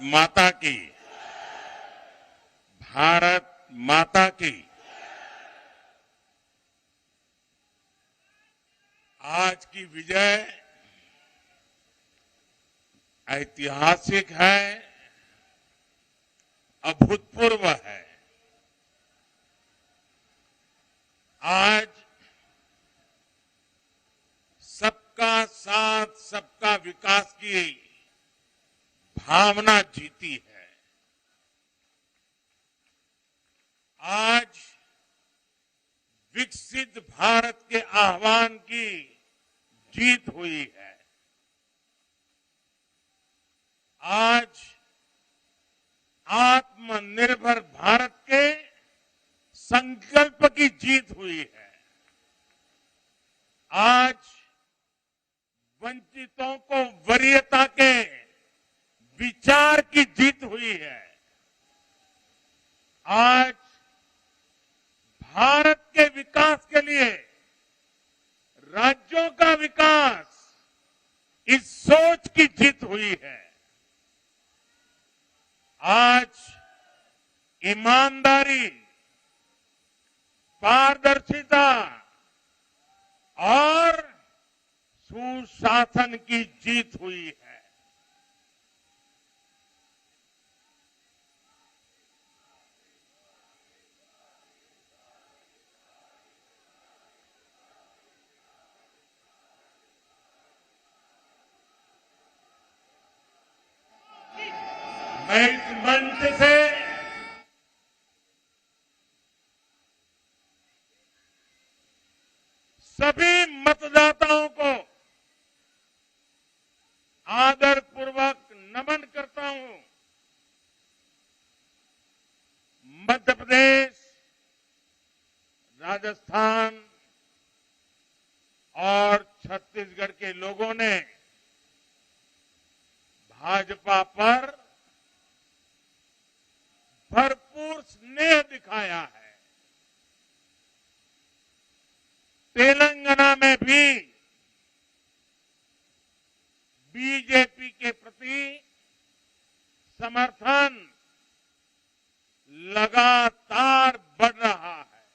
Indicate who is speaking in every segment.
Speaker 1: माता की, भारत माता की। आज की विजय ऐतिहासिक है, अभूतपूर्व है। आज सबका साथ, सबका विकास की भावना जीती है। आज विकसित भारत के आह्वान की जीत हुई है। आज आत्मनिर्भर भारत के संकल्प की जीत हुई है। आज वंचितों को वरीयता के विचार की जीत हुई है। आज भारत के विकास के लिए राज्यों का विकास, इस सोच की जीत हुई है। आज ईमानदारी, पारदर्शिता और सुशासन की जीत हुई है। मैं इस मंच से सभी मतदाताओं को आदरपूर्वक नमन करता हूं। मध्य प्रदेश, राजस्थान और छत्तीसगढ़ के लोगों ने भाजपा पर भरपूर स्नेह दिखाया है। तेलंगाना में भी बीजेपी के प्रति समर्थन लगातार बढ़ रहा है।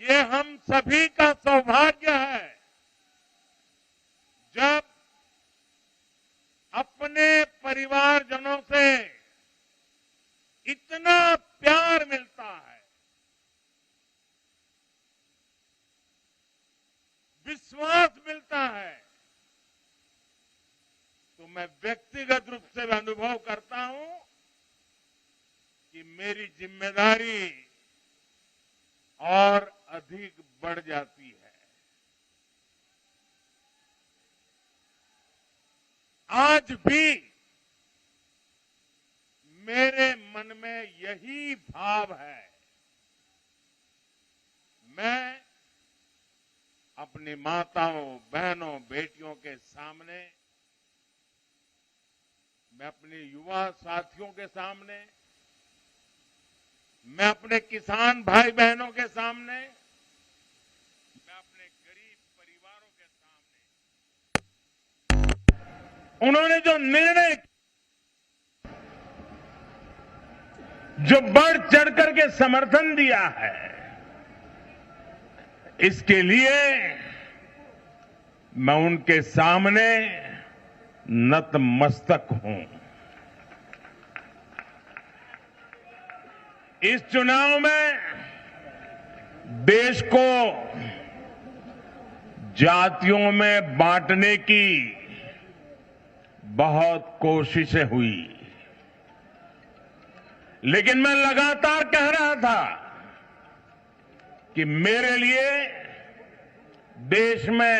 Speaker 1: ये हम सभी का सौभाग्य है जब अपने परिवारजनों से इतना प्यार मिलता है, विश्वास मिलता है, तो मैं व्यक्तिगत रूप से अनुभव करता हूं कि मेरी जिम्मेदारी और अधिक बढ़ जाती है। आज भी मेरे मन में यही भाव है। मैं अपनी माताओं, बहनों, बेटियों के सामने, मैं अपने युवा साथियों के सामने, मैं अपने किसान भाई बहनों के सामने, मैं अपने गरीब परिवारों के सामने उन्होंने जो निर्णय, जो बढ़ चढ़कर के समर्थन दिया है, इसके लिए मैं उनके सामने नतमस्तक हूं। इस चुनाव में देश को जातियों में बांटने की बहुत कोशिशें हुई, लेकिन मैं लगातार कह रहा था कि मेरे लिए देश में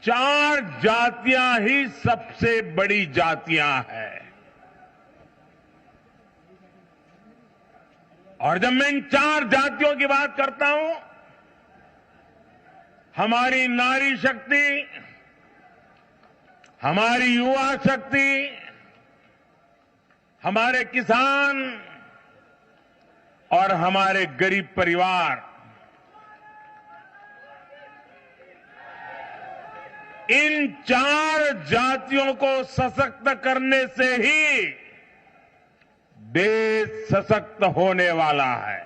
Speaker 1: 4 जातियां ही सबसे बड़ी जातियां हैं। और जब मैं इन 4 जातियों की बात करता हूं, हमारी नारी शक्ति, हमारी युवा शक्ति, हमारे किसान और हमारे गरीब परिवार, इन 4 जातियों को सशक्त करने से ही देश सशक्त होने वाला है।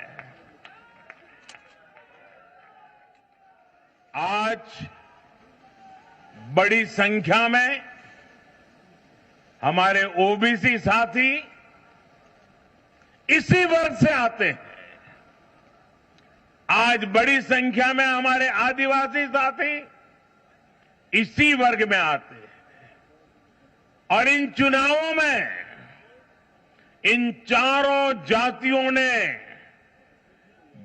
Speaker 1: आज बड़ी संख्या में हमारे ओबीसी साथी इसी वर्ग से आते हैं। आज बड़ी संख्या में हमारे आदिवासी साथी इसी वर्ग में आते हैं और इन चुनावों में इन चारों जातियों ने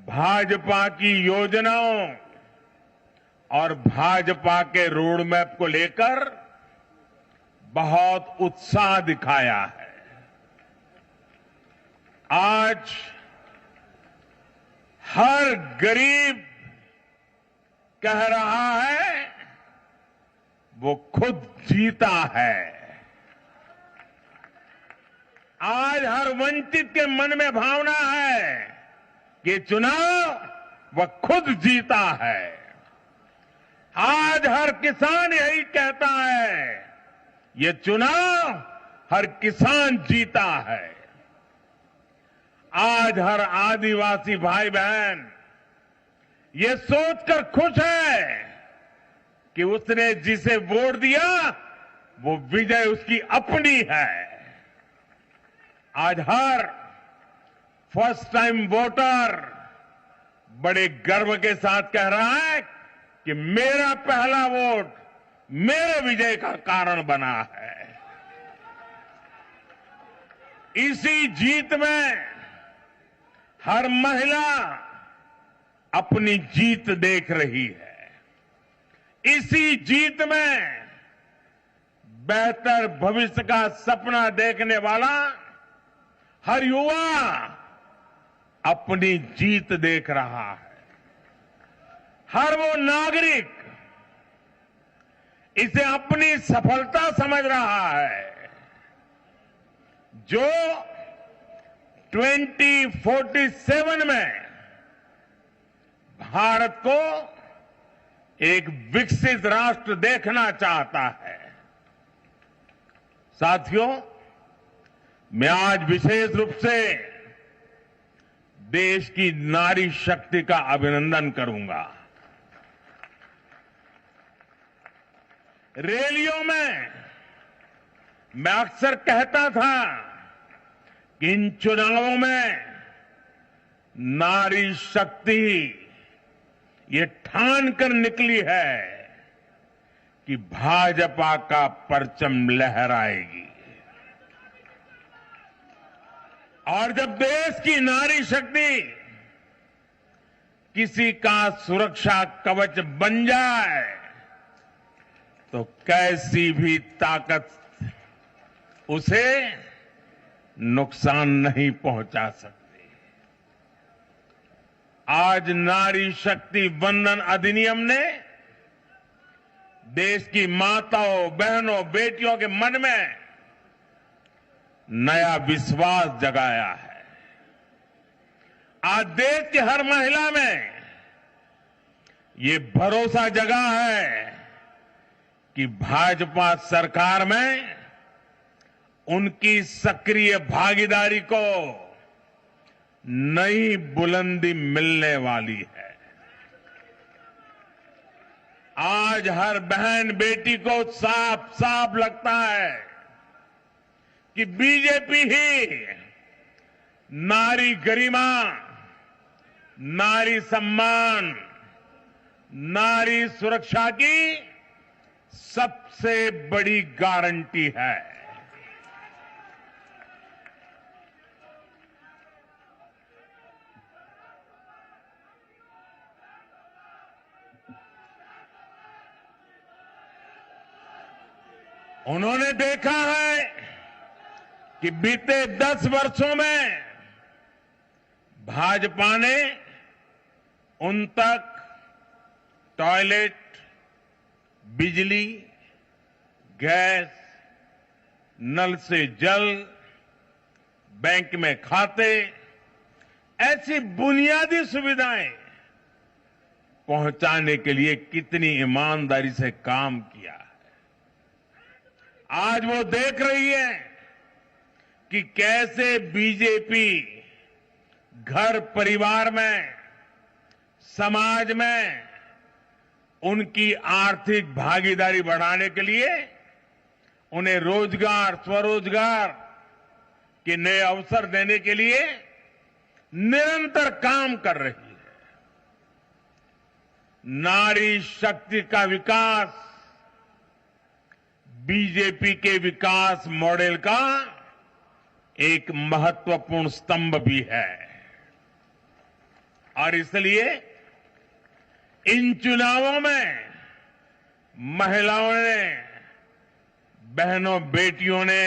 Speaker 1: भाजपा की योजनाओं और भाजपा के रोड मैप को लेकर बहुत उत्साह दिखाया है। आज हर गरीब कह रहा है वो खुद जीता है। आज हर वंचित के मन में भावना है कि चुनाव वह खुद जीता है। आज हर किसान यही कहता है ये चुनाव हर किसान जीता है। आज हर आदिवासी भाई बहन ये सोचकर खुश है कि उसने जिसे वोट दिया वो विजय उसकी अपनी है। आज हर फर्स्ट टाइम वोटर बड़े गर्व के साथ कह रहा है कि मेरा पहला वोट मेरे विजय का कारण बना है। इसी जीत में हर महिला अपनी जीत देख रही है। इसी जीत में बेहतर भविष्य का सपना देखने वाला हर युवा अपनी जीत देख रहा है। हर वो नागरिक इसे अपनी सफलता समझ रहा है जो 2047 में भारत को एक विकसित राष्ट्र देखना चाहता है। साथियों, मैं आज विशेष रूप से देश की नारी शक्ति का अभिनंदन करूंगा। रैलियों में मैं अक्सर कहता था कि इन चुनावों में नारी शक्ति ये ठान कर निकली है कि भाजपा का परचम लहराएगी। और जब देश की नारी शक्ति किसी का सुरक्षा कवच बन जाए तो कैसी भी ताकत उसे नुकसान नहीं पहुंचा सकती। आज नारी शक्ति वंदन अधिनियम ने देश की माताओं, बहनों, बेटियों के मन में नया विश्वास जगाया है। आज देश की हर महिला में ये भरोसा जगा है कि भाजपा सरकार में उनकी सक्रिय भागीदारी को नई बुलंदी मिलने वाली है। आज हर बहन बेटी को साफ साफ लगता है कि बीजेपी ही नारी गरिमा, नारी सम्मान, नारी सुरक्षा की सबसे बड़ी गारंटी है। उन्होंने देखा है कि बीते 10 वर्षों में भाजपा ने उन तक टॉयलेट, बिजली, गैस, नल से जल, बैंक में खाते, ऐसी बुनियादी सुविधाएं पहुंचाने के लिए कितनी ईमानदारी से काम किया है। आज वो देख रही है कि कैसे बीजेपी घर परिवार में, समाज में उनकी आर्थिक भागीदारी बढ़ाने के लिए उन्हें रोजगार, स्वरोजगार के नए अवसर देने के लिए निरंतर काम कर रही है। नारी शक्ति का विकास बीजेपी के विकास मॉडल का एक महत्वपूर्ण स्तंभ भी है और इसलिए इन चुनावों में महिलाओं ने, बहनों, बेटियों ने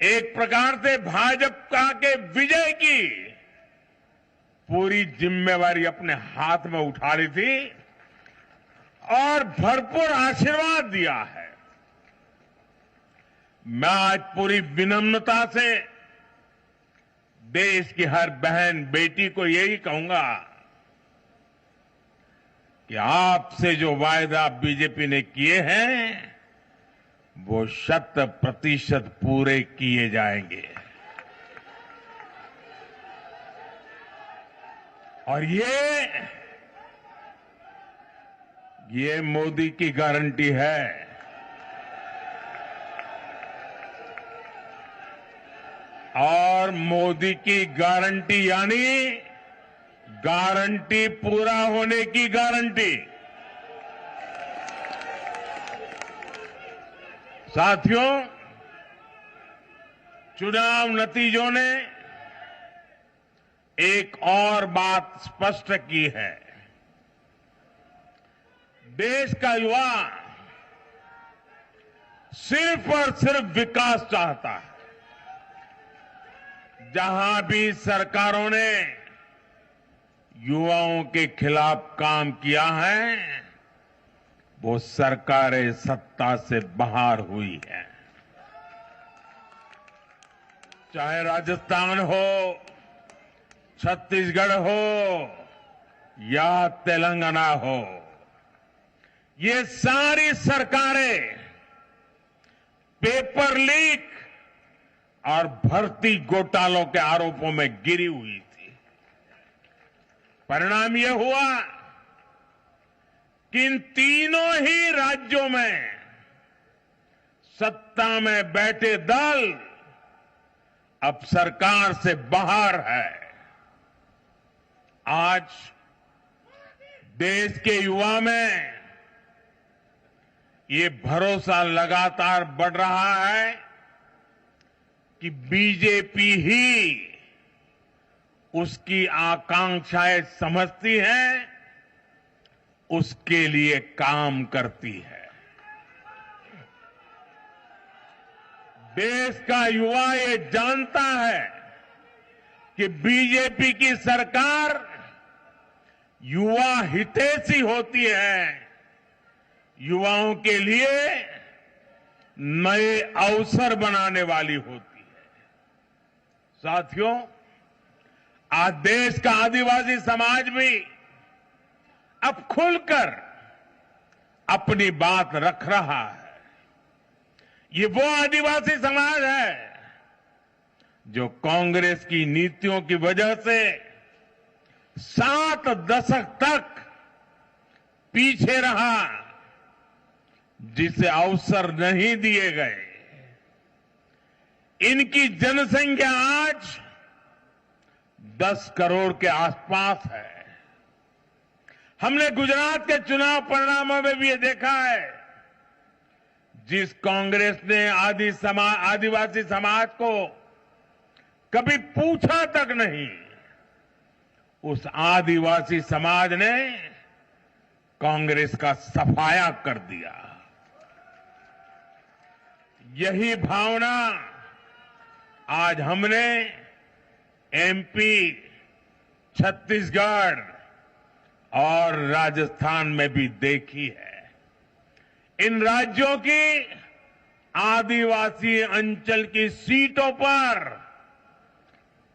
Speaker 1: एक प्रकार से भाजपा के विजय की पूरी जिम्मेवारी अपने हाथ में उठा ली थी और भरपूर आशीर्वाद दिया है। मैं आज पूरी विनम्रता से देश की हर बहन बेटी को यही कहूंगा कि आपसे जो वायदा बीजेपी ने किए हैं वो 100% पूरे किए जाएंगे और ये मोदी की गारंटी है। और मोदी की गारंटी यानी गारंटी पूरा होने की गारंटी। साथियों, चुनाव नतीजों ने एक और बात स्पष्ट की है। देश का युवा सिर्फ और सिर्फ विकास चाहता है। जहां भी सरकारों ने युवाओं के खिलाफ काम किया है वो सरकारें सत्ता से बाहर हुई है। चाहे राजस्थान हो, छत्तीसगढ़ हो या तेलंगाना हो, ये सारी सरकारें पेपर लीक और भर्ती घोटालों के आरोपों में गिरी हुई थी। परिणाम यह हुआ कि इन तीनों ही राज्यों में सत्ता में बैठे दल अब सरकार से बाहर है। आज देश के युवा में ये भरोसा लगातार बढ़ रहा है कि बीजेपी ही उसकी आकांक्षाएं समझती है, उसके लिए काम करती है। देश का युवा ये जानता है कि बीजेपी की सरकार युवा हितैषी होती है, युवाओं के लिए नए अवसर बनाने वाली होती है। साथियों, आज देश का आदिवासी समाज भी अब खुलकर अपनी बात रख रहा है। ये वो आदिवासी समाज है जो कांग्रेस की नीतियों की वजह से 7 दशक तक पीछे रहा, जिसे अवसर नहीं दिए गए। इनकी जनसंख्या आज 10 करोड़ के आसपास है। हमने गुजरात के चुनाव परिणामों में भी ये देखा है, जिस कांग्रेस ने आदिवासी समाज को कभी पूछा तक नहीं, उस आदिवासी समाज ने कांग्रेस का सफाया कर दिया। यही भावना आज हमने एमपी, छत्तीसगढ़ और राजस्थान में भी देखी है। इन राज्यों की आदिवासी अंचल की सीटों पर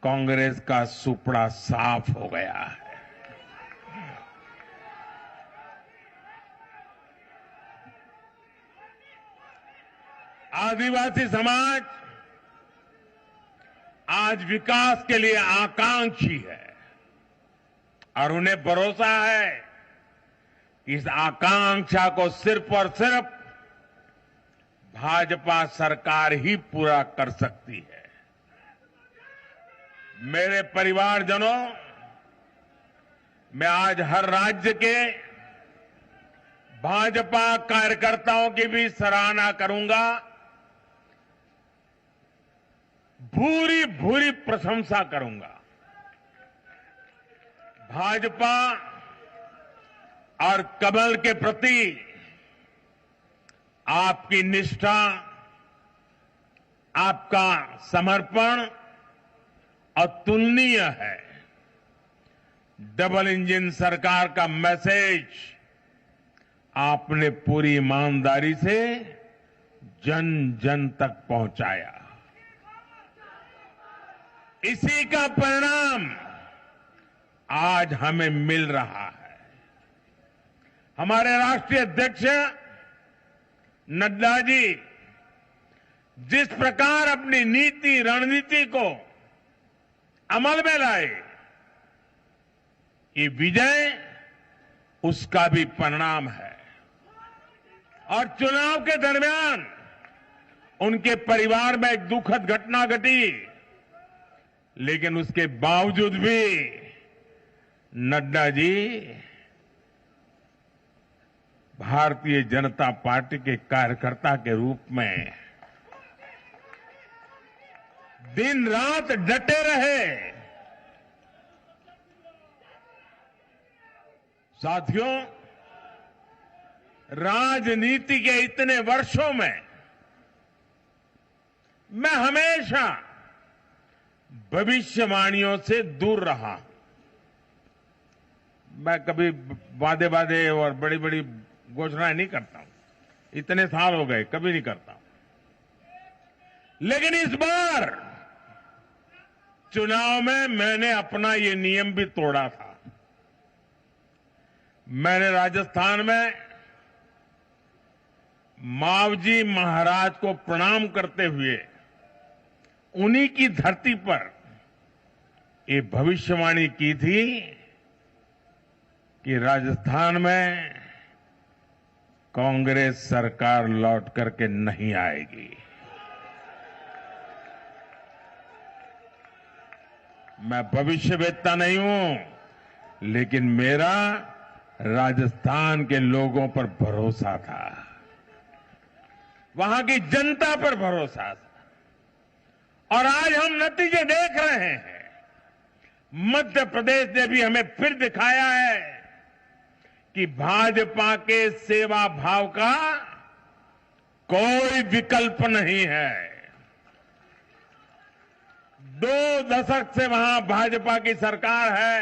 Speaker 1: कांग्रेस का सुपड़ा साफ हो गया है। आदिवासी समाज आज विकास के लिए आकांक्षी है और उन्हें भरोसा है कि इस आकांक्षा को सिर्फ और सिर्फ भाजपा सरकार ही पूरा कर सकती है। मेरे परिवारजनों, मैं आज हर राज्य के भाजपा कार्यकर्ताओं की भी सराहना करूंगा, भूरी भूरी प्रशंसा करूंगा। भाजपा और कमल के प्रति आपकी निष्ठा, आपका समर्पण अतुलनीय है। डबल इंजन सरकार का मैसेज आपने पूरी ईमानदारी से जन जन तक पहुंचाया। इसी का परिणाम आज हमें मिल रहा है। हमारे राष्ट्रीय अध्यक्ष नड्डा जी जिस प्रकार अपनी नीति रणनीति को अमल में लाए, ये विजय उसका भी परिणाम है। और चुनाव के दरमियान उनके परिवार में एक दुखद घटना घटी, लेकिन उसके बावजूद भी नड्डा जी भारतीय जनता पार्टी के कार्यकर्ता के रूप में दिन रात डटे रहे। साथियों, राजनीति के इतने वर्षों में मैं हमेशा भविष्यवाणियों से दूर रहा हूं। मैं कभी वादे वादे और बड़ी बड़ी घोषणाएं नहीं करता हूं, इतने साल हो गए, कभी नहीं करता हूं। लेकिन इस बार चुनाव में मैंने अपना ये नियम भी तोड़ा था। मैंने राजस्थान में मावजी महाराज को प्रणाम करते हुए उन्हीं की धरती पर ये भविष्यवाणी की थी कि राजस्थान में कांग्रेस सरकार लौट करके नहीं आएगी। मैं भविष्यवेत्ता नहीं हूं, लेकिन मेरा राजस्थान के लोगों पर भरोसा था, वहां की जनता पर भरोसा था। और आज हम नतीजे देख रहे हैं। मध्य प्रदेश ने भी हमें फिर दिखाया है कि भाजपा के सेवा भाव का कोई विकल्प नहीं है। 2 दशक से वहां भाजपा की सरकार है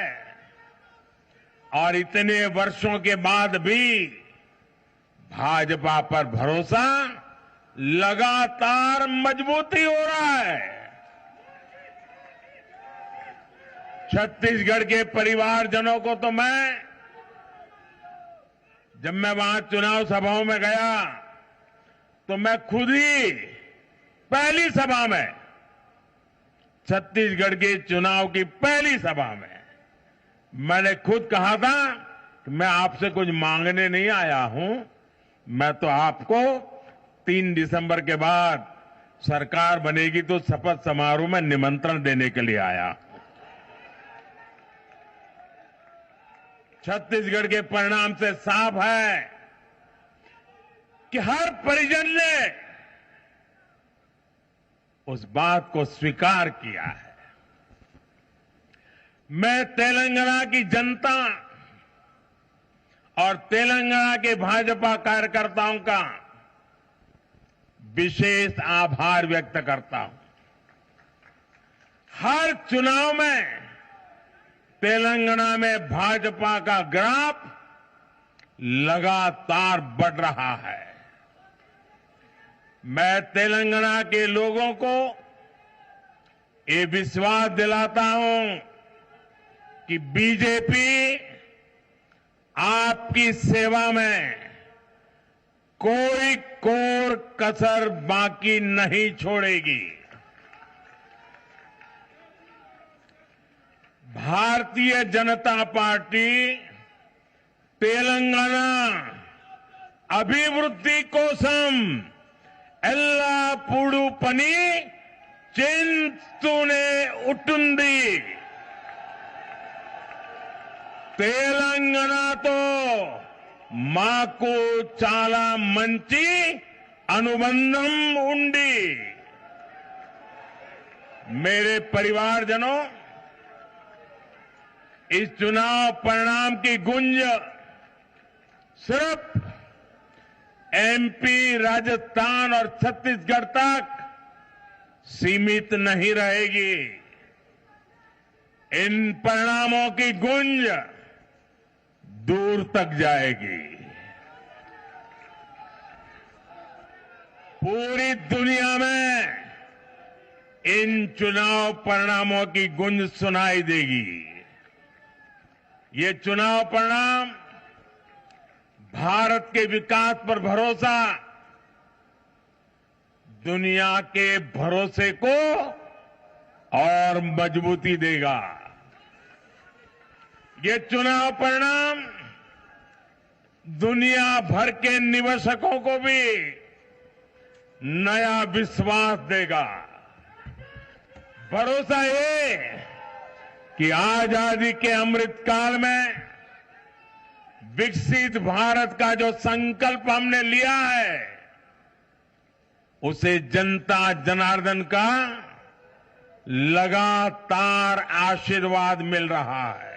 Speaker 1: और इतने वर्षों के बाद भी भाजपा पर भरोसा लगातार मजबूती हो रहा है। छत्तीसगढ़ के परिवारजनों को तो जब मैं वहां चुनाव सभाओं में गया तो मैं खुद ही पहली सभा में, छत्तीसगढ़ के चुनाव की पहली सभा में मैंने खुद कहा था कि मैं आपसे कुछ मांगने नहीं आया हूं, मैं तो आपको 3 दिसंबर के बाद सरकार बनेगी तो शपथ समारोह में निमंत्रण देने के लिए आया। छत्तीसगढ़ के परिणाम से साफ है कि हर परिजन ने उस बात को स्वीकार किया है। मैं तेलंगाना की जनता और तेलंगाना के भाजपा कार्यकर्ताओं का विशेष आभार व्यक्त करता हूं। हर चुनाव में तेलंगाना में भाजपा का ग्राफ लगातार बढ़ रहा है। मैं तेलंगाना के लोगों को ये विश्वास दिलाता हूं कि बीजेपी आपकी सेवा में कोई कोर कसर बाकी नहीं छोड़ेगी। भारतीय जनता पार्टी तेलंगाना अभिवृद्धि कोसम एल्लापूडू पनी चिंतूने उटुंदी। తెలంగాణతో మాకు చాలా మంచి अनुबंधम ఉండి। मेरे परिवारजनों, इस चुनाव परिणाम की गूंज सिर्फ एमपी, राजस्थान और छत्तीसगढ़ तक सीमित नहीं रहेगी। इन परिणामों की गूंज दूर तक जाएगी। पूरी दुनिया में इन चुनाव परिणामों की गूंज सुनाई देगी। ये चुनाव परिणाम भारत के विकास पर भरोसा, दुनिया के भरोसे को और मजबूती देगा। ये चुनाव परिणाम दुनिया भर के निवेशकों को भी नया विश्वास देगा। भरोसा ये कि आजादी के अमृत काल में विकसित भारत का जो संकल्प हमने लिया है, उसे जनता जनार्दन का लगातार आशीर्वाद मिल रहा है।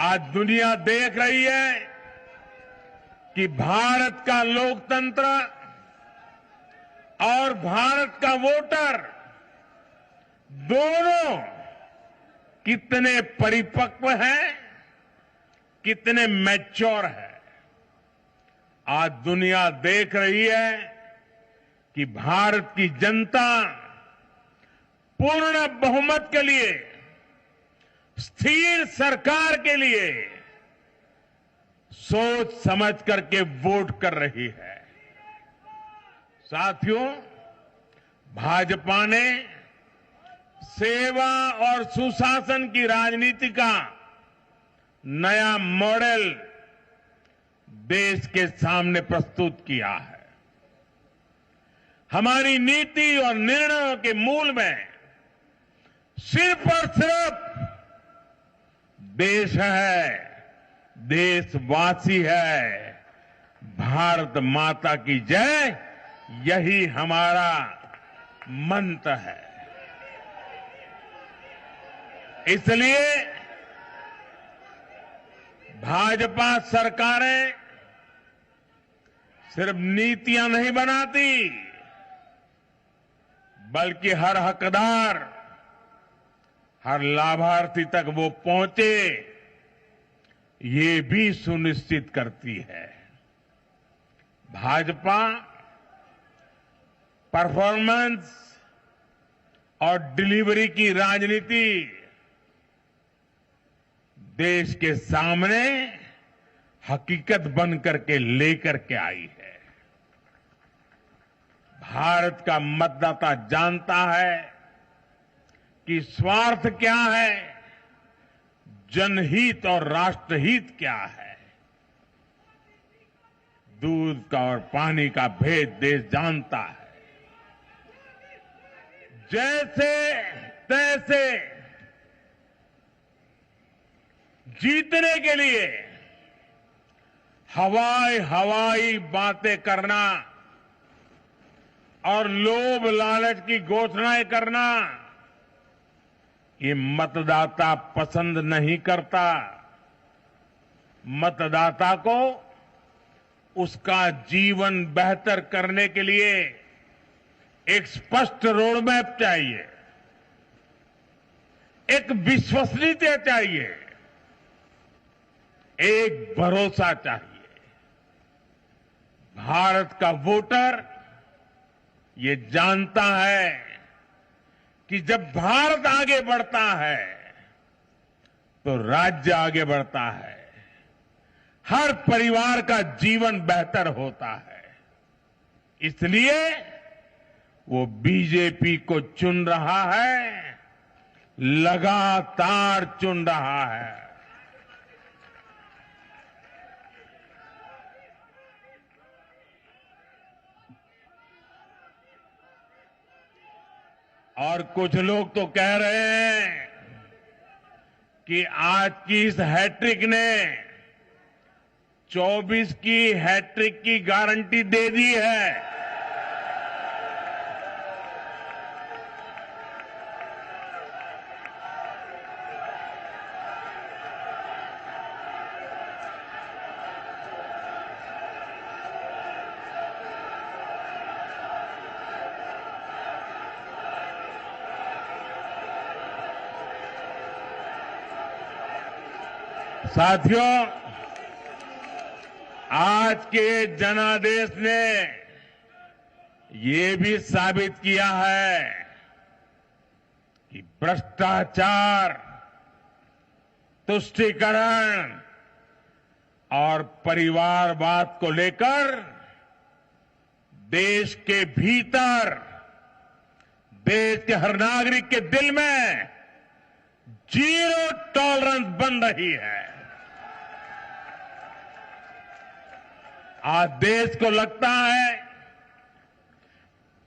Speaker 1: आज दुनिया देख रही है कि भारत का लोकतंत्र और भारत का वोटर दोनों कितने परिपक्व हैं, कितने मैच्योर हैं। आज दुनिया देख रही है कि भारत की जनता पूर्ण बहुमत के लिए, स्थिर सरकार के लिए सोच समझ करके वोट कर रही है। साथियों, भाजपा ने सेवा और सुशासन की राजनीति का नया मॉडल देश के सामने प्रस्तुत किया है। हमारी नीति और निर्णयों के मूल में सिर्फ और सिर्फ देश है, देशवासी है। भारत माता की जय, यही हमारा मंत्र है। इसलिए भाजपा सरकारें सिर्फ नीतियां नहीं बनाती, बल्कि हर हकदार, हर लाभार्थी तक वो पहुंचे, ये भी सुनिश्चित करती है। भाजपा परफॉर्मेंस और डिलीवरी की राजनीति देश के सामने हकीकत बन करके लेकर के आई है। भारत का मतदाता जानता है कि स्वार्थ क्या है, जनहित और राष्ट्रहित क्या है। दूध का और पानी का भेद देश जानता है। जैसे तैसे जीतने के लिए हवाई बातें करना और लोभ लालच की घोषणाएं करना, ये मतदाता पसंद नहीं करता। मतदाता को उसका जीवन बेहतर करने के लिए एक स्पष्ट रोडमैप चाहिए, एक विश्वसनीयता चाहिए, एक भरोसा चाहिए। भारत का वोटर ये जानता है कि जब भारत आगे बढ़ता है तो राज्य आगे बढ़ता है। हर परिवार का जीवन बेहतर होता है। इसलिए वो बीजेपी को चुन रहा है, लगातार चुन रहा है। और कुछ लोग तो कह रहे हैं कि आज की इस हैट्रिक ने 24 की हैट्रिक की गारंटी दे दी है। साथियों, आज के जनादेश ने ये भी साबित किया है कि भ्रष्टाचार, तुष्टीकरण और परिवारवाद को लेकर देश के भीतर, देश के हर नागरिक के दिल में जीरो टॉलरेंस बन रही है। आज देश को लगता है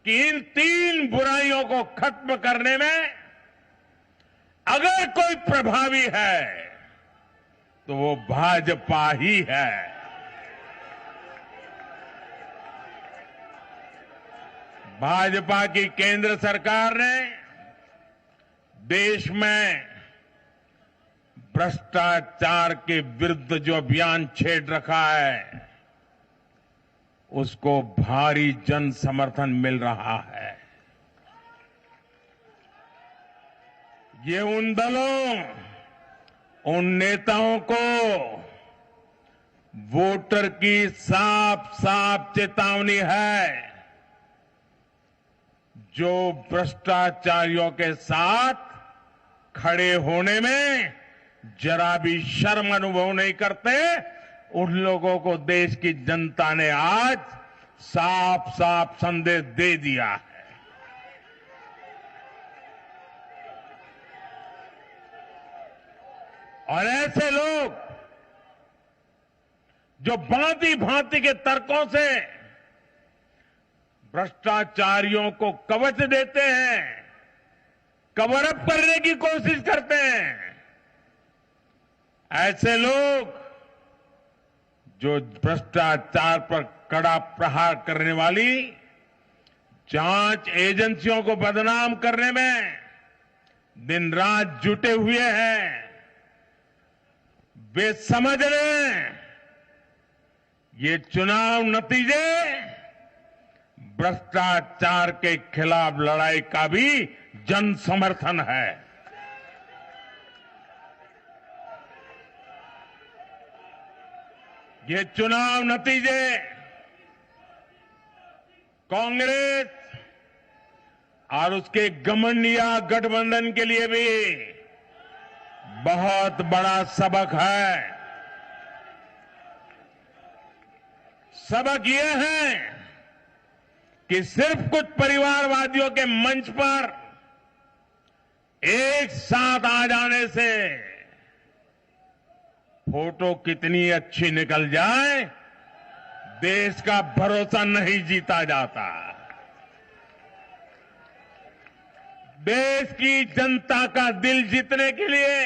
Speaker 1: कि इन 3 बुराइयों को खत्म करने में अगर कोई प्रभावी है तो वो भाजपा ही है। भाजपा की केंद्र सरकार ने देश में भ्रष्टाचार के विरुद्ध जो अभियान छेड़ रखा है, उसको भारी जन समर्थन मिल रहा है। ये उन दलों, उन नेताओं को वोटर की साफ साफ चेतावनी है जो भ्रष्टाचारियों के साथ खड़े होने में जरा भी शर्म अनुभव नहीं करते। उन लोगों को देश की जनता ने आज साफ साफ संदेश दे दिया है। और ऐसे लोग जो भांति भांति के तर्कों से भ्रष्टाचारियों को कवच देते हैं, कवर अप करने की कोशिश करते हैं, ऐसे लोग जो भ्रष्टाचार पर कड़ा प्रहार करने वाली जांच एजेंसियों को बदनाम करने में दिन रात जुटे हुए हैं, वे समझ लें ये चुनाव नतीजे भ्रष्टाचार के खिलाफ लड़ाई का भी जन समर्थन है। ये चुनाव नतीजे कांग्रेस और उसके घमंडिया गठबंधन के लिए भी बहुत बड़ा सबक है। सबक ये है कि सिर्फ कुछ परिवारवादियों के मंच पर एक साथ आ जाने से फोटो कितनी अच्छी निकल जाए, देश का भरोसा नहीं जीता जाता। देश की जनता का दिल जीतने के लिए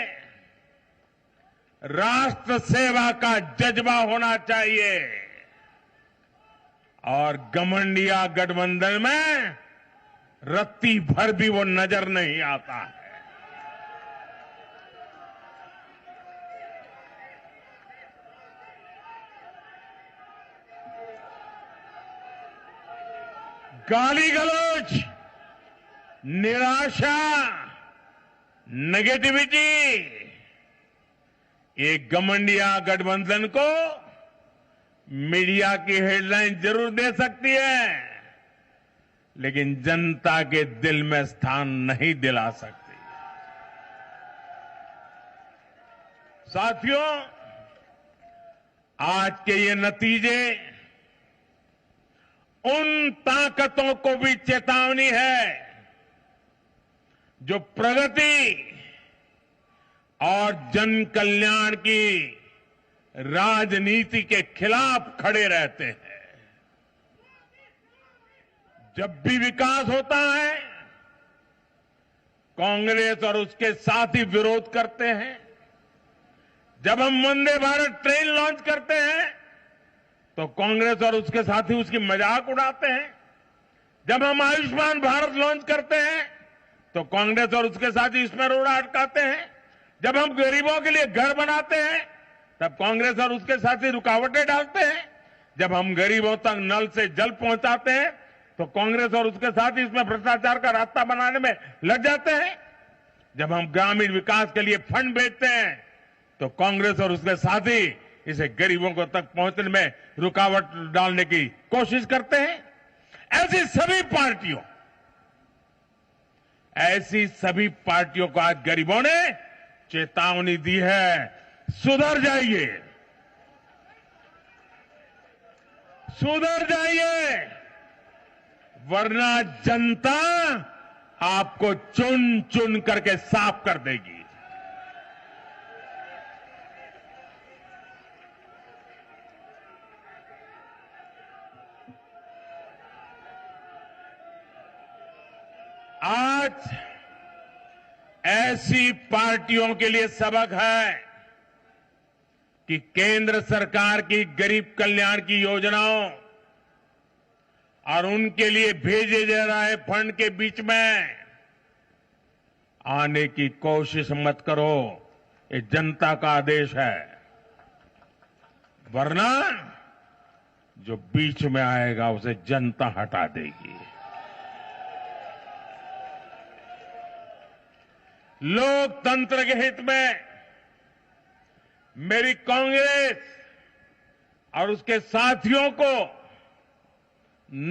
Speaker 1: राष्ट्र सेवा का जज्बा होना चाहिए और घमंडिया गठबंधन में रत्ती भर भी वो नजर नहीं आता है। गाली गलौज, निराशा, नेगेटिविटी, एक घमंडिया गठबंधन को मीडिया की हेडलाइन जरूर दे सकती है, लेकिन जनता के दिल में स्थान नहीं दिला सकती। साथियों, आज के ये नतीजे उन ताकतों को भी चेतावनी है जो प्रगति और जन कल्याण की राजनीति के खिलाफ खड़े रहते हैं। जब भी विकास होता है, कांग्रेस और उसके साथी विरोध करते हैं। जब हम वंदे भारत ट्रेन लॉन्च करते हैं तो कांग्रेस और उसके साथी उसकी मजाक उड़ाते हैं। जब हम आयुष्मान भारत लॉन्च करते हैं तो कांग्रेस और उसके साथी इसमें रोड़ा अटकाते हैं। जब हम गरीबों के लिए घर बनाते हैं तब कांग्रेस और उसके साथी रुकावटें डालते हैं। जब हम गरीबों तक नल से जल पहुंचाते हैं तो कांग्रेस और उसके साथी इसमें भ्रष्टाचार का रास्ता बनाने में लग जाते हैं। जब हम ग्रामीण विकास के लिए फंड भेजते हैं तो कांग्रेस और उसके साथी इसे गरीबों को तक पहुंचने में रुकावट डालने की कोशिश करते हैं। ऐसी सभी पार्टियों को आज गरीबों ने चेतावनी दी है, सुधर जाइए, सुधर जाइए, वरना जनता आपको चुन चुन करके साफ कर देगी। आज ऐसी पार्टियों के लिए सबक है कि केंद्र सरकार की गरीब कल्याण की योजनाओं और उनके लिए भेजे जा रहे फंड के बीच में आने की कोशिश मत करो। ये जनता का आदेश है, वरना जो बीच में आएगा उसे जनता हटा देगी। लोकतंत्र के हित में मेरी कांग्रेस और उसके साथियों को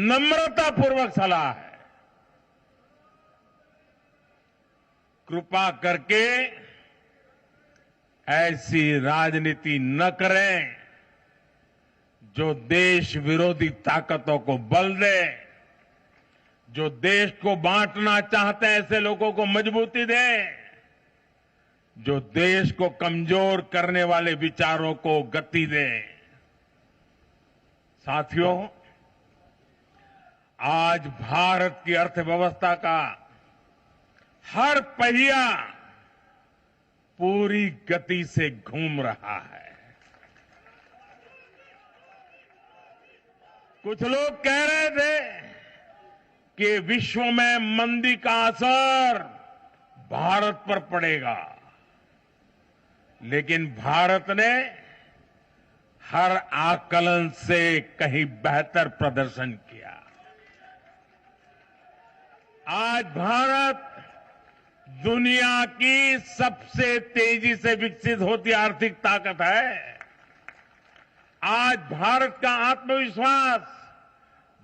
Speaker 1: नम्रतापूर्वक सलाह है, कृपा करके ऐसी राजनीति न करें जो देश विरोधी ताकतों को बल दे, जो देश को बांटना चाहते हैं ऐसे लोगों को मजबूती दे, जो देश को कमजोर करने वाले विचारों को गति दे। साथियों, आज भारत की अर्थव्यवस्था का हर पहिया पूरी गति से घूम रहा है। कुछ लोग कह रहे थे कि विश्व में मंदी का असर भारत पर पड़ेगा, लेकिन भारत ने हर आकलन से कहीं बेहतर प्रदर्शन किया। आज भारत दुनिया की सबसे तेजी से विकसित होती आर्थिक ताकत है। आज भारत का आत्मविश्वास,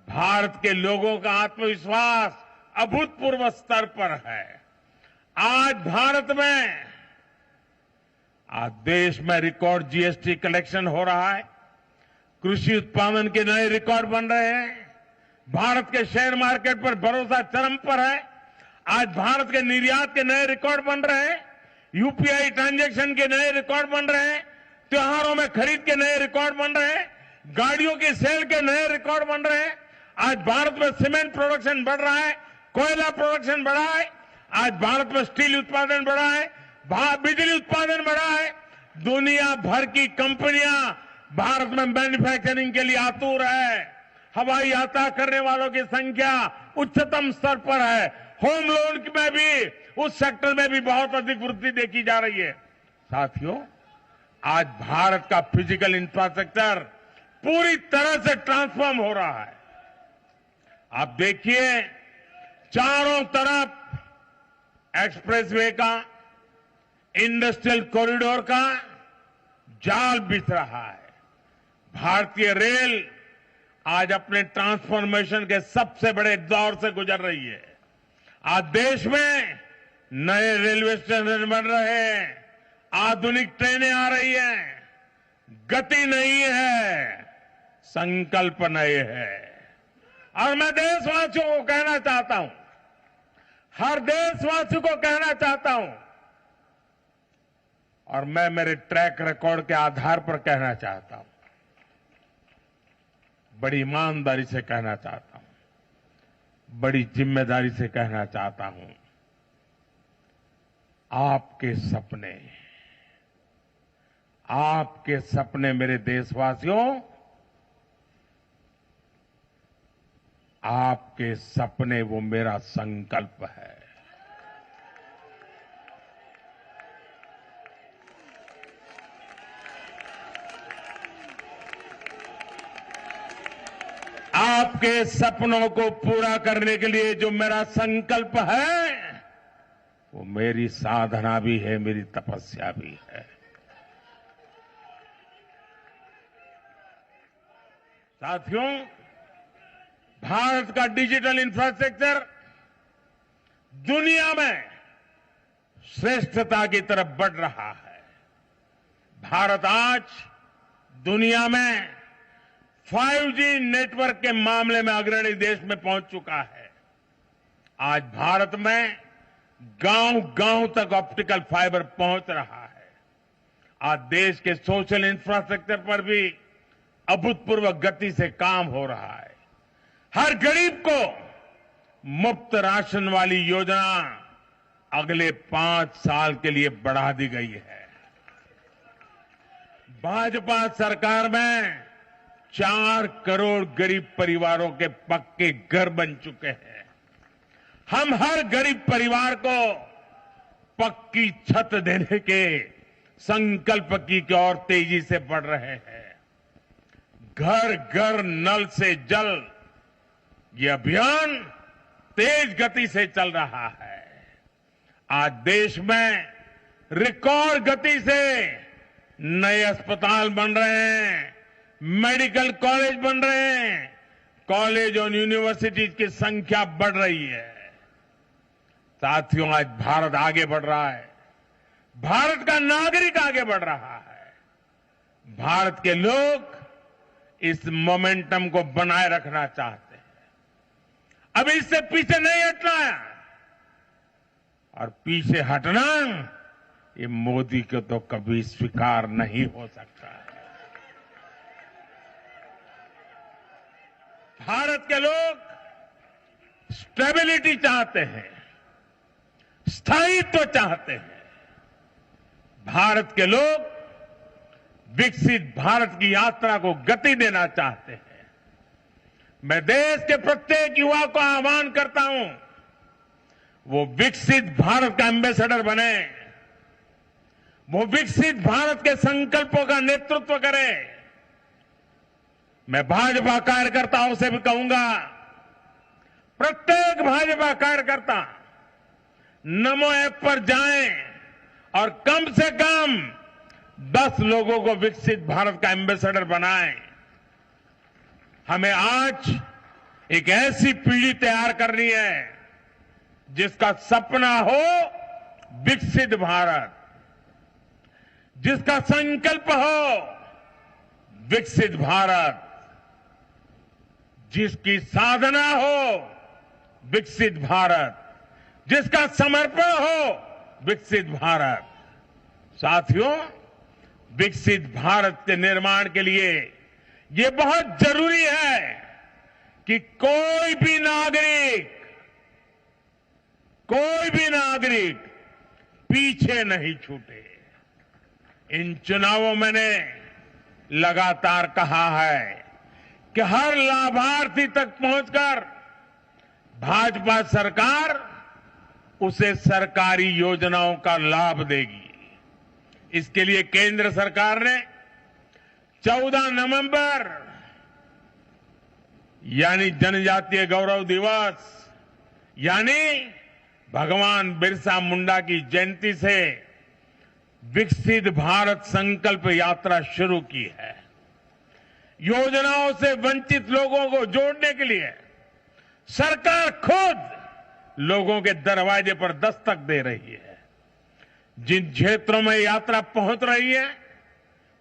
Speaker 1: भारत के लोगों का आत्मविश्वास अभूतपूर्व स्तर पर है। आज भारत में, आज देश में रिकॉर्ड जीएसटी कलेक्शन हो रहा है, कृषि उत्पादन के नए रिकॉर्ड बन रहे हैं, भारत के शेयर मार्केट पर भरोसा चरम पर है। आज भारत के निर्यात के नए रिकॉर्ड बन रहे हैं, यूपीआई ट्रांजैक्शन के नए रिकॉर्ड बन रहे हैं, त्योहारों में खरीद के नए रिकॉर्ड बन रहे हैं, गाड़ियों की सेल के नए रिकॉर्ड बन रहे हैं। आज भारत में सीमेंट प्रोडक्शन बढ़ रहा है, कोयला प्रोडक्शन बढ़ा है, आज भारत में स्टील उत्पादन बढ़ा है, बिजली उत्पादन बढ़ा है। दुनिया भर की कंपनियां भारत में मैन्युफैक्चरिंग के लिए आतुर है। हवाई यात्रा करने वालों की संख्या उच्चतम स्तर पर है। होम लोन में भी, उस सेक्टर में भी बहुत अधिक वृद्धि देखी जा रही है। साथियों, आज भारत का फिजिकल इंफ्रास्ट्रक्चर पूरी तरह से ट्रांसफॉर्म हो रहा है। आप देखिए, चारों तरफ एक्सप्रेसवे का, इंडस्ट्रियल कॉरिडोर का जाल बिछ रहा है। भारतीय रेल आज अपने ट्रांसफॉर्मेशन के सबसे बड़े दौर से गुजर रही है। आज देश में नए रेलवे स्टेशन बन रहे हैं, आधुनिक ट्रेनें आ रही हैं, गति नहीं है, संकल्प नए है। और मैं देशवासियों को कहना चाहता हूं, हर देशवासी को कहना चाहता हूं, और मैं मेरे ट्रैक रिकॉर्ड के आधार पर कहना चाहता हूं, बड़ी ईमानदारी से कहना चाहता हूं, बड़ी जिम्मेदारी से कहना चाहता हूं, आपके सपने मेरे देशवासियों, आपके सपने वो मेरा संकल्प है। आपके सपनों को पूरा करने के लिए जो मेरा संकल्प है, वो मेरी साधना भी है, मेरी तपस्या भी है। साथियों, भारत का डिजिटल इंफ्रास्ट्रक्चर दुनिया में श्रेष्ठता की तरफ बढ़ रहा है। भारत आज दुनिया में 5G नेटवर्क के मामले में अग्रणी देश में पहुंच चुका है। आज भारत में गांव-गांव तक ऑप्टिकल फाइबर पहुंच रहा है। आज देश के सोशल इंफ्रास्ट्रक्चर पर भी अभूतपूर्व गति से काम हो रहा है। हर गरीब को मुफ्त राशन वाली योजना अगले 5 साल के लिए बढ़ा दी गई है। भाजपा सरकार में 4 करोड़ गरीब परिवारों के पक्के घर बन चुके हैं। हम हर गरीब परिवार को पक्की छत देने के संकल्प की ओर तेजी से बढ़ रहे हैं। घर घर नल से जल, ये अभियान तेज गति से चल रहा है। आज देश में रिकॉर्ड गति से नए अस्पताल बन रहे हैं, मेडिकल कॉलेज बन रहे हैं, कॉलेज और यूनिवर्सिटीज की संख्या बढ़ रही है। साथियों, आज भारत आगे बढ़ रहा है, भारत का नागरिक आगे बढ़ रहा है। भारत के लोग इस मोमेंटम को बनाए रखना चाहते हैं। अब इससे पीछे नहीं हटना है, और पीछे हटना ये मोदी को तो कभी स्वीकार नहीं हो सकता है। भारत के लोग स्टेबिलिटी चाहते हैं, स्थायित्व चाहते हैं। भारत के लोग विकसित भारत की यात्रा को गति देना चाहते हैं। मैं देश के प्रत्येक युवा को आह्वान करता हूं, वो विकसित भारत का एम्बेसडर बने, वो विकसित भारत के संकल्पों का नेतृत्व करे। मैं भाजपा कार्यकर्ताओं से भी कहूंगा, प्रत्येक भाजपा कार्यकर्ता नमो ऐप पर जाएं और कम से कम 10 लोगों को विकसित भारत का एम्बेसडर बनाएं। हमें आज एक ऐसी पीढ़ी तैयार करनी है जिसका सपना हो विकसित भारत, जिसका संकल्प हो विकसित भारत, जिसकी साधना हो विकसित भारत, जिसका समर्पण हो विकसित भारत। साथियों, विकसित भारत के निर्माण के लिए ये बहुत जरूरी है कि कोई भी नागरिक पीछे नहीं छूटे। इन चुनावों में मैंने लगातार कहा है कि हर लाभार्थी तक पहुंचकर भाजपा सरकार उसे सरकारी योजनाओं का लाभ देगी। इसके लिए केंद्र सरकार ने 14 नवंबर यानी जनजातीय गौरव दिवस यानी भगवान बिरसा मुंडा की जयंती से विकसित भारत संकल्प यात्रा शुरू की है। योजनाओं से वंचित लोगों को जोड़ने के लिए सरकार खुद लोगों के दरवाजे पर दस्तक दे रही है। जिन क्षेत्रों में यात्रा पहुंच रही है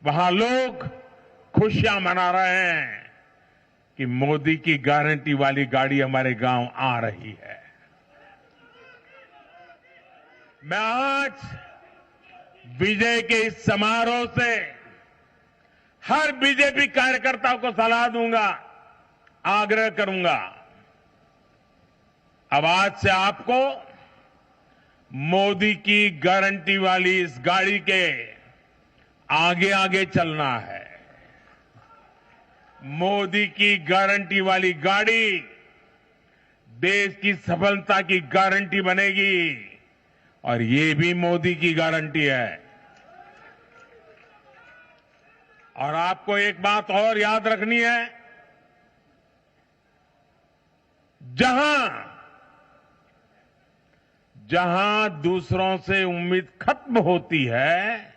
Speaker 1: वहां लोग खुशियां मना रहे हैं कि मोदी की गारंटी वाली गाड़ी हमारे गांव आ रही है। मैं आज विजय के इस समारोह से हर बीजेपी कार्यकर्ता को सलाह दूंगा, आग्रह करूंगा, अब आज से आपको मोदी की गारंटी वाली इस गाड़ी के आगे आगे चलना है। मोदी की गारंटी वाली गाड़ी देश की सफलता की गारंटी बनेगी और ये भी मोदी की गारंटी है। और आपको एक बात और याद रखनी है, जहां दूसरों से उम्मीद खत्म होती है,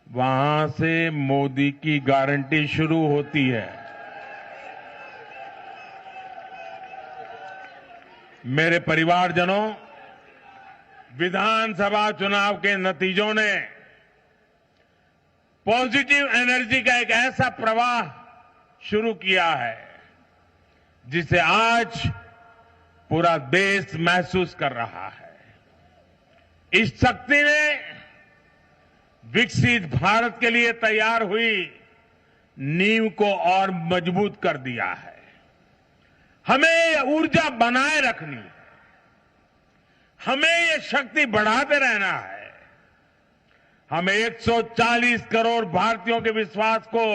Speaker 1: वहां से मोदी की गारंटी शुरू होती है। मेरे परिवारजनों, विधानसभा चुनाव के नतीजों ने पॉजिटिव एनर्जी का एक ऐसा प्रवाह शुरू किया है जिसे आज पूरा देश महसूस कर रहा है। इस शक्ति ने विकसित भारत के लिए तैयार हुई नींव को और मजबूत कर दिया है। हमें ये ऊर्जा बनाए रखनी है, हमें ये शक्ति बढ़ाते रहना है। हमें 140 करोड़ भारतीयों के विश्वास को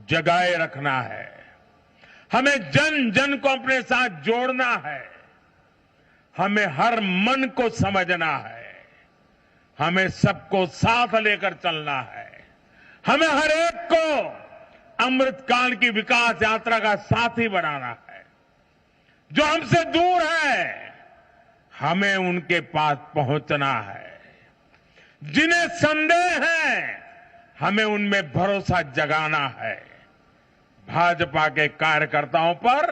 Speaker 1: जगाए रखना है। हमें जन जन को अपने साथ जोड़ना है। हमें हर मन को समझना है। हमें सबको साथ लेकर चलना है। हमें हर एक को अमृतकाल की विकास यात्रा का साथी बनाना है। जो हमसे दूर है, हमें उनके पास पहुंचना है। जिन्हें संदेह है, हमें उनमें भरोसा जगाना है। भाजपा के कार्यकर्ताओं पर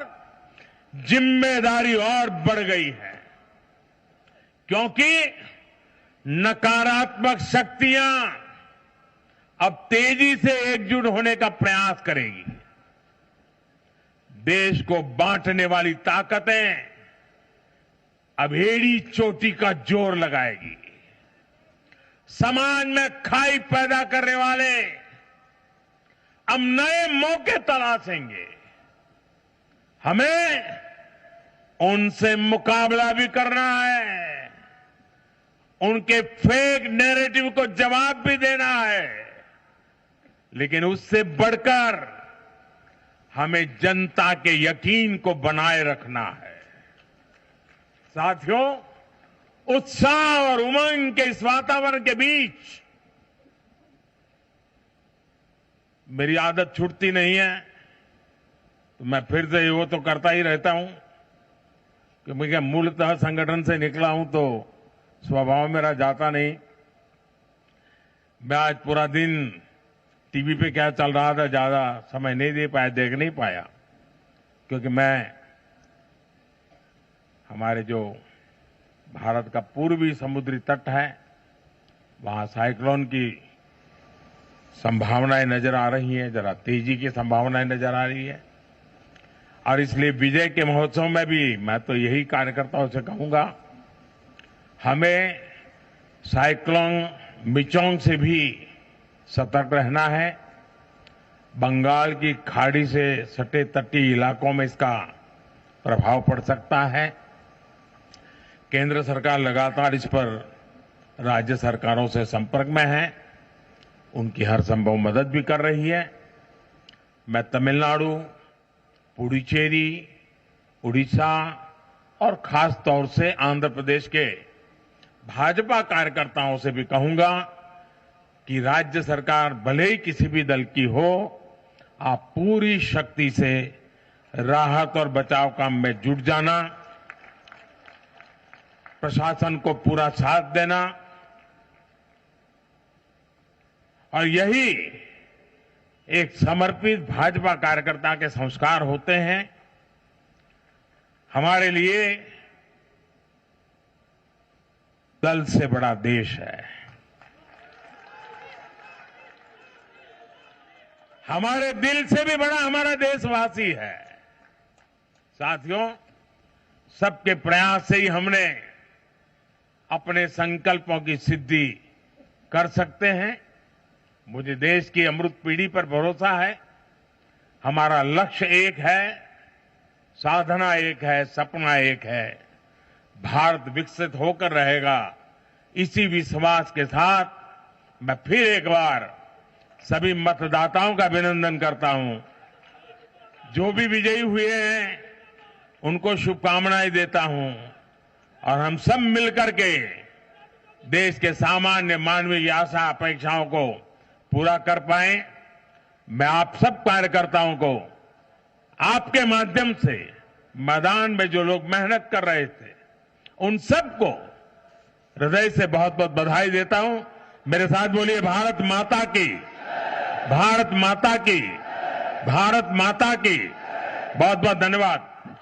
Speaker 1: जिम्मेदारी और बढ़ गई है, क्योंकि नकारात्मक शक्तियां अब तेजी से एकजुट होने का प्रयास करेगी। देश को बांटने वाली ताकतें अब एड़ी चोटी का जोर लगाएगी। समाज में खाई पैदा करने वाले अब नए मौके तलाशेंगे। हमें उनसे मुकाबला भी करना है, उनके फेक नैरेटिव को जवाब भी देना है, लेकिन उससे बढ़कर हमें जनता के यकीन को बनाए रखना है। साथियों, उत्साह और उमंग के इस वातावरण के बीच मेरी आदत छूटती नहीं है, तो मैं फिर से वो तो करता ही रहता हूं कि मैं मूलतः संगठन से निकला हूं तो स्वभाव मेरा जाता नहीं। मैं आज पूरा दिन टीवी पे क्या चल रहा था ज्यादा समय नहीं दे पाया, देख नहीं पाया, क्योंकि मैं हमारे जो भारत का पूर्वी समुद्री तट है, वहां साइक्लोन की संभावनाएं नजर आ रही हैं, जरा तेजी की संभावनाएं नजर आ रही है। और इसलिए विजय के महोत्सव में भी मैं तो यही कार्यकर्ताओं से कहूंगा, हमें साइक्लोन मिचोंग से भी सतर्क रहना है। बंगाल की खाड़ी से सटे तटीय इलाकों में इसका प्रभाव पड़ सकता है। केंद्र सरकार लगातार इस पर राज्य सरकारों से संपर्क में है, उनकी हर संभव मदद भी कर रही है। मैं तमिलनाडु, पुडुचेरी, उड़ीसा और खास तौर से आंध्र प्रदेश के भाजपा कार्यकर्ताओं से भी कहूंगा कि राज्य सरकार भले ही किसी भी दल की हो, आप पूरी शक्ति से राहत और बचाव काम में जुट जाना, प्रशासन को पूरा साथ देना, और यही एक समर्पित भाजपा कार्यकर्ता के संस्कार होते हैं। हमारे लिए दल से बड़ा देश है। हमारे दिल से भी बड़ा हमारा देशवासी है। साथियों, सबके प्रयास से ही हमने अपने संकल्पों की सिद्धि कर सकते हैं। मुझे देश की अमृत पीढ़ी पर भरोसा है। हमारा लक्ष्य एक है, साधना एक है, सपना एक है। भारत विकसित होकर रहेगा। इसी विश्वास के साथ मैं फिर एक बार सभी मतदाताओं का अभिनंदन करता हूं। जो भी विजयी हुए हैं उनको शुभकामनाएं देता हूं और हम सब मिलकर के देश के सामान्य मानवीय की आशा अपेक्षाओं को पूरा कर पाए। मैं आप सब कार्यकर्ताओं को आपके माध्यम से मैदान में जो लोग मेहनत कर रहे थे उन सबको हृदय से बहुत बहुत बधाई देता हूं। मेरे साथ बोलिए भारत माता की, भारत माता की, भारत माता की। बहुत बहुत धन्यवाद।